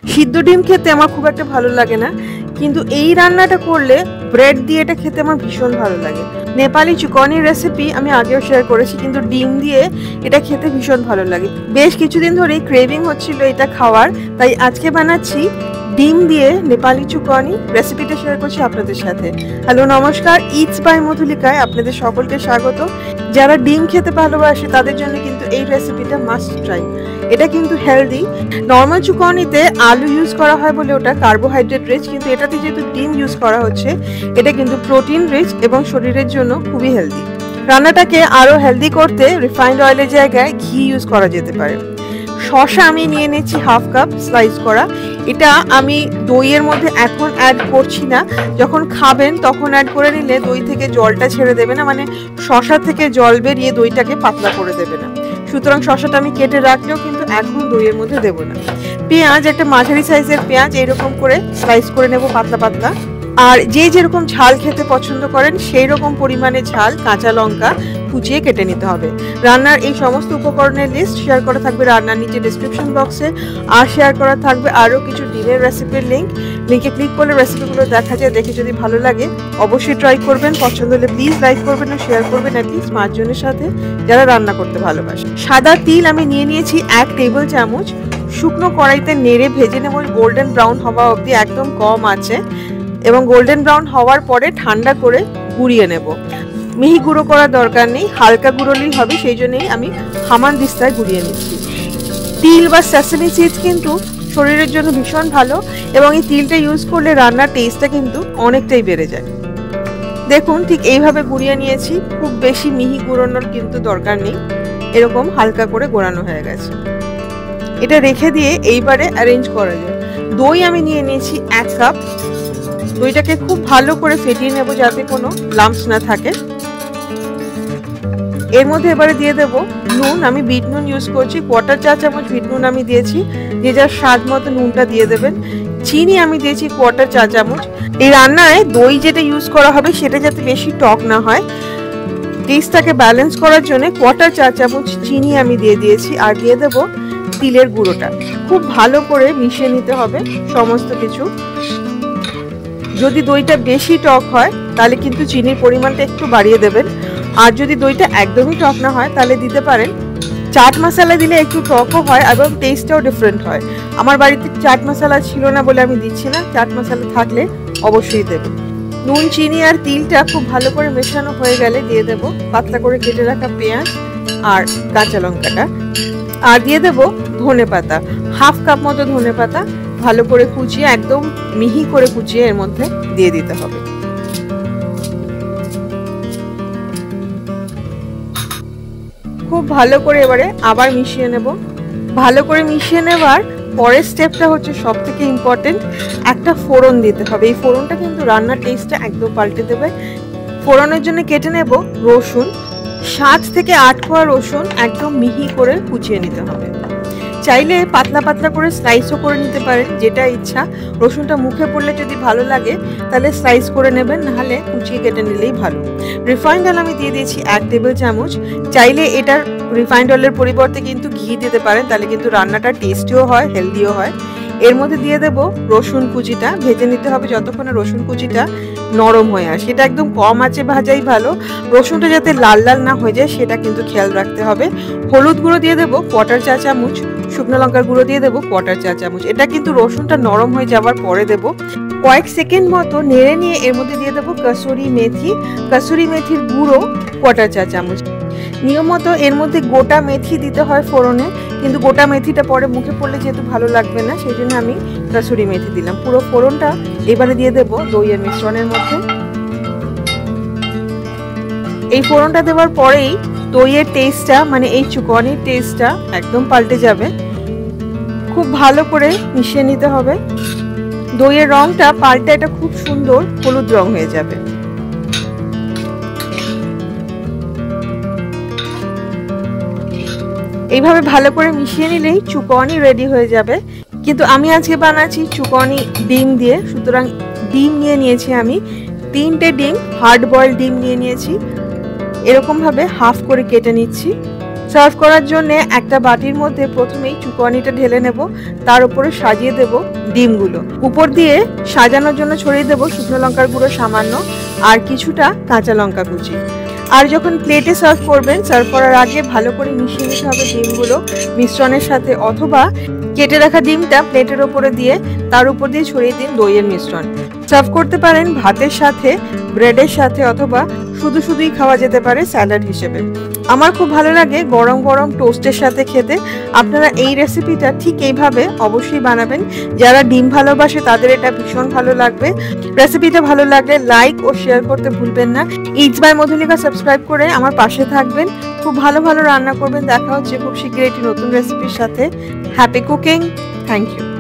সিদ্ধ ডিম খেতে আমার খুব একটা ভালো লাগে না, কিন্তু এই রান্নাটা করলে ব্রেড দিয়ে এটা খেতে আমার ভীষণ ভালো লাগে। নেপালি চুকনির রেসিপি আমি আগেও শেয়ার করেছি, কিন্তু ডিম দিয়ে এটা খেতে ভীষণ ভালো লাগে। বেশ কিছুদিন ধরেই ক্রেভিং হচ্ছিল এটা খাওয়ার, তাই আজকে বানাচ্ছি ডিম দিয়ে নেপালি চুকনি। রেসিপিটা শেয়ার করছি আপনাদের সাথে। হ্যালো, নমস্কার, ইটস বাই মধুলিকায় আপনাদের সকলকে স্বাগত। যারা ডিম খেতে ভালোবাসে তাদের জন্য কিন্তু এই রেসিপিটা মাস্ট ট্রাই। এটা কিন্তু হেলদি। নর্মাল চুকনিতে আলু ইউজ করা হয় বলে ওটা কার্বোহাইড্রেট রিচ, কিন্তু এটাতে যেহেতু ডিম ইউজ করা হচ্ছে এটা কিন্তু প্রোটিন রিচ এবং শরীরের জন্য খুবই হেলদি। রান্নাটাকে আরও হেলদি করতে রিফাইন্ড অয়েলের জায়গায় ঘি ইউজ করা যেতে পারে। শসা আমি নিয়ে নিচ্ছি হাফ কাপ স্লাইস করা। এটা আমি দইয়ের মধ্যে এখন অ্যাড করছি না, যখন খাবেন তখন অ্যাড করে নিলে দই থেকে জলটা ছেড়ে দেবে না, মানে শসা থেকে জল বেরিয়ে দইটাকে পাতলা করে দেবে না। সুতরাং শসাটা আমি কেটে রাখলেও কিন্তু এখন দইয়ের মধ্যে দেবো না। পেঁয়াজ, একটা মাঝারি সাইজের পেঁয়াজ এইরকম করে স্লাইস করে নেব পাতলা পাতলা। আর যে যেরকম ঝাল খেতে পছন্দ করেন সেই রকম পরিমাণে ঝাল কাঁচা লঙ্কা কুচিয়ে কেটে নিতে হবে। রান্নার এই সমস্ত উপকরণের লিস্ট শেয়ার করা থাকবে রান্নার নিচে ডেসক্রিপশন বক্সে, আর শেয়ার করা থাকবে আরও কিছু ডিমের রেসিপির লিঙ্কে ক্লিক করলে রেসিপিগুলো দেখা যায়। দেখে যদি ভালো লাগে অবশ্যই ট্রাই করবেন। পছন্দ হলে প্লিজ লাইক করবেন ও শেয়ার করবেন অ্যাটলিস্ট 5 জনের সাথে যারা রান্না করতে ভালোবাসে। সাদা তিল আমি নিয়ে নিয়েছি 1 টেবিল চামচ। শুকনো কড়াইতে নেড়ে ভেজে নেব গোল্ডেন ব্রাউন হওয়া অবধি, একদম কম আছে, এবং গোল্ডেন ব্রাউন হওয়ার পরে ঠান্ডা করে গুঁড়িয়ে নেব। মিহি গুঁড়ো করার দরকার নেই, হালকা গুঁড়োলেই হবে, সেই জন্যই আমি হামানদিস্তায় গুঁড়িয়ে নিচ্ছি। তিল বা সেসামি সিডস কিন্তু শরীরের জন্য ভীষণ ভালো, এবং এই তিলটা ইউজ করলে রান্নার টেস্টটা কিন্তু অনেকটাই বেড়ে যায়। দেখুন ঠিক এইভাবে গুঁড়িয়ে নিয়েছি, খুব বেশি মিহি গুঁড়োনোর কিন্তু দরকার নেই, এরকম হালকা করে গোড়ানো হয়ে গেছে। এটা রেখে দিয়ে এইবারে অ্যারেঞ্জ করা যায়। দই আমি নিয়ে নিয়েছি 1 কাপ। দইটাকে খুব ভালো করে ফেটিয়ে নেব যাতে কোনো লাম্পস না থাকে। এর মধ্যে এবারে দিয়ে দেব নুন। আমি বিট নুন ইউজ করছি, 1/4 চা চামচ বিট নুন আমি দিয়েছি, যে যার স্বাদ মতো নুনটা দিয়ে দেবেন। চিনি আমি দিয়েছি 1/4 চা চামচ। এই রান্নায় দই যেটা ইউজ করা হবে সেটা যাতে বেশি টক না হয়, টেস্টটাকে ব্যালেন্স করার জন্য 1/4 চা চামচ চিনি আমি দিয়ে দিয়েছি। আর দিয়ে দেব তিলের গুঁড়োটা। খুব ভালো করে মিশিয়ে নিতে হবে সমস্ত কিছু। যদি দইটা বেশি টক হয় তাহলে কিন্তু চিনির পরিমাণটা একটু বাড়িয়ে দেবেন, আর যদি দইটা একদমই টক না হয় তাহলে দিতে পারেন চাট মশলা। দিলে একটু টকও হয় এবং টেস্টটাও ডিফারেন্ট হয়। আমার বাড়িতে চাট মশলা ছিল না বলে আমি দিচ্ছি না, চাট মশলা থাকলে অবশ্যই দেবেন। নুন, চিনি আর তিলটা খুব ভালো করে মেশানো হয়ে গেলে দিয়ে দেব পাতলা করে কেটে রাখা পেঁয়াজ আর কাঁচা লঙ্কাটা, আর দিয়ে দেব ধনেপাতা, হাফ কাপ মতো ধনেপাতা ভালো করে কুচিয়ে, একদম মিহি করে কুচিয়ে এর মধ্যে দিয়ে দিতে হবে। খুব ভালো করে এবারে আবার মিশিয়ে নেব। ভালো করে মিশিয়ে নেবার পরের স্টেপটা হচ্ছে সব থেকে ইম্পর্টেন্ট, একটা ফোড়ন দিতে হবে। এই ফোড়নটা কিন্তু রান্নার টেস্টটা একদম পাল্টে দেবে। ফোড়নের জন্য কেটে নেব রসুন, 7 থেকে 8 কোয়া রসুন একদম মিহি করে কুচিয়ে নিতে হবে। চাইলে পাতলা পাতলা করে স্লাইসও করে নিতে পারেন, যেটা ইচ্ছা। রসুনটা মুখে পড়লে যদি ভালো লাগে তাহলে স্লাইস করে নেবেন, নাহলে কুচিয়ে কেটে নিলেই ভালো। রিফাইন্ড অয়েল আমি দিয়ে দিয়েছি 1 টেবিল চামচ। চাইলে এটার রিফাইন্ড অয়েলের পরিবর্তে কিন্তু ঘি দিতে পারেন, তাহলে কিন্তু রান্নাটা টেস্টিও হয়, হেলদিও হয়। এর মধ্যে দিয়ে দেব রসুন কুচিটা। ভেজে নিতে হবে যতক্ষণে রসুন কুচিটা নরম হয়ে আসে। এটা একদম কম আঁচে ভাজাই ভালো, রসুনটা যাতে লাল লাল না হয়ে যায় সেটা কিন্তু খেয়াল রাখতে হবে। হলুদ গুঁড়ো দিয়ে দেবো 1/4 চা চামচ, শুকনো লঙ্কার গুঁড়ো দিয়ে দেবো 1/4 চা চামচ। এটা কিন্তু রসুনটা নরম হয়ে যাওয়ার পরে দেবো। কয়েক সেকেন্ড মতো নেড়ে নিয়ে এর মধ্যে দিয়ে দেবো কসুরি মেথি। কসুরি মেথির গুঁড়ো 1/4 চা চামচ। নিয়ম মতো এর মধ্যে গোটা মেথি দিতে হয় ফোড়নে, কিন্তু গোটা মেথিটা পরে মুখে পড়লে যেহেতু ভালো লাগবে না, সেই জন্য আমি কসুরি মেথি দিলাম। পুরো ফোড়নটা এবারে দিয়ে দেবো দইয়ের মিশ্রণের মধ্যে। এই ফোড়নটা দেওয়ার পরেই দইয়ের টেস্টটা, মানে এই চুকনির টেস্টটা একদম পাল্টে যাবে। খুব ভালো করে মিশিয়ে নিতে হবে। দইয়ের রংটা পাল্টে এটা খুব সুন্দর হলুদ রং হয়ে যাবে। এইভাবে ভালো করে মিশিয়ে নিলেই চুকনি রেডি হয়ে যাবে। কিন্তু আমি আজকে বানাচ্ছি চুকনি ডিম দিয়ে, সুতরাং ডিম নিয়ে নিয়েছি আমি 3টে ডিম, হার্ড বয়েল ডিম নিয়ে নিয়েছি। এরকম ভাবে হাফ করে কেটে নিচ্ছি। সার্ভ করার জন্য একটা বাটির মধ্যে প্রথমেই চুকোয়ানিটা ঢেলে নেব, তার উপরে সাজিয়ে দেব ডিমগুলো, উপর দিয়ে সাজানোর জন্য ছড়িয়ে দেব শুকনো লঙ্কার গুঁড়ো সামান্য আর কিছুটা কাঁচা লঙ্কা কুচি। আর যখন প্লেটে সার্ভ করবেন, সার্ভ করার আগে ভালো করে মিশিয়ে নিতে হবে ডিমগুলো মিশ্রণের সাথে, অথবা কেটে রাখা ডিমটা প্লেটের ওপরে দিয়ে তার উপর দিয়ে ছড়িয়ে দিন দইয়ের মিশ্রণ। সার্ভ করতে পারেন ভাতের সাথে, ব্রেডের সাথে, অথবা শুধুই খাওয়া যেতে পারে স্যালাড হিসেবে। আমার খুব ভালো লাগে গরম গরম টোস্টের সাথে খেতে। আপনারা এই রেসিপিটা ঠিক এইভাবে অবশ্যই বানাবেন। যারা ডিম ভালোবাসে তাদের এটা ভীষণ ভালো লাগবে। রেসিপিটা ভালো লাগলে লাইক ও শেয়ার করতে ভুলবেন না। ইটস বাই মধুলিকা সাবস্ক্রাইব করে আমার পাশে থাকবেন। খুব ভালো ভালো রান্না করবেন। দেখা হচ্ছে খুব শীঘ্রই একটি নতুন রেসিপির সাথে। Happy cooking. Thank you.